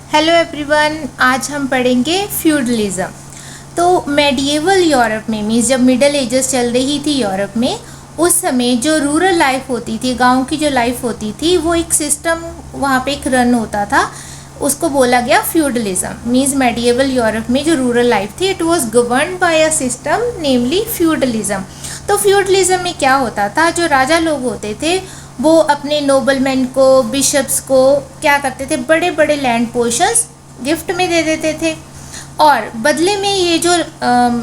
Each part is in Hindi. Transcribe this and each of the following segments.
हेलो एवरीवन, आज हम पढ़ेंगे फ्यूडलिज्म। तो मेडिएवल यूरोप में मीन्स जब मिडल एजेस चल रही थी यूरोप में, उस समय जो रूरल लाइफ होती थी, गांव की जो लाइफ होती थी, वो एक सिस्टम वहाँ पे एक रन होता था, उसको बोला गया फ्यूडलिज्म। मीन्स मेडिएवल यूरोप में जो रूरल लाइफ थी, it was govern by a system namely feudalism. तो फ्यूडलिज्म में क्या होता था, जो राजा लोग होते थे वो अपने नोबलमैन को, बिशप्स को क्या करते थे, बड़े बड़े लैंड पोर्शंस गिफ्ट में दे देते थे। और बदले में ये जो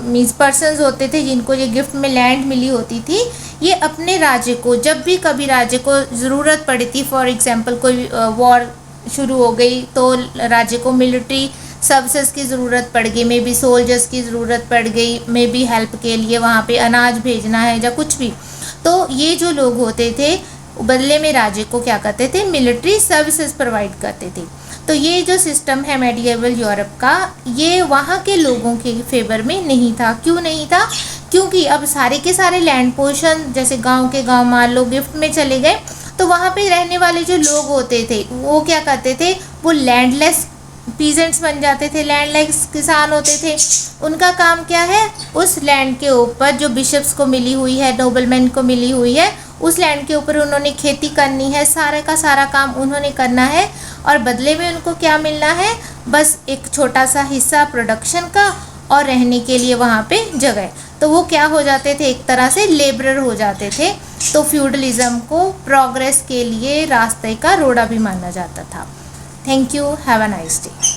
मीन्स पर्सन्स होते थे जिनको ये गिफ्ट में लैंड मिली होती थी, ये अपने राज्य को जब भी कभी राज्य को ज़रूरत पड़ी थी, फॉर एग्जांपल कोई वॉर शुरू हो गई तो राज्य को मिलिट्री सर्विसेज की ज़रूरत पड़ गई, मे बी सोल्जर्स की ज़रूरत पड़ गई, मे बी हेल्प के लिए वहाँ पे अनाज भेजना है या कुछ भी, तो ये जो लोग होते थे बदले में राज्य को क्या करते थे, मिलिट्री सर्विसेज प्रोवाइड करते थे। तो ये जो सिस्टम है मेडिएवल यूरोप का, ये वहाँ के लोगों के फेवर में नहीं था। क्यों नहीं था? क्योंकि अब सारे के सारे लैंड पोर्शन जैसे गांव के गांव मान लो गिफ्ट में चले गए, तो वहाँ पे रहने वाले जो लोग होते थे वो क्या करते थे, वो लैंडलेस पीजेंट्स बन जाते थे, लैंडलेस किसान होते थे। उनका काम क्या है, उस लैंड के ऊपर जो बिशप्स को मिली हुई है, नोबलमैन को मिली हुई है, उस लैंड के ऊपर उन्होंने खेती करनी है, सारे का सारा काम उन्होंने करना है। और बदले में उनको क्या मिलना है, बस एक छोटा सा हिस्सा प्रोडक्शन का और रहने के लिए वहाँ पे जगह। तो वो क्या हो जाते थे, एक तरह से लेबरर हो जाते थे। तो फ्यूडलिज्म को प्रोग्रेस के लिए रास्ते का रोड़ा भी माना जाता था। Thank you, have a nice day.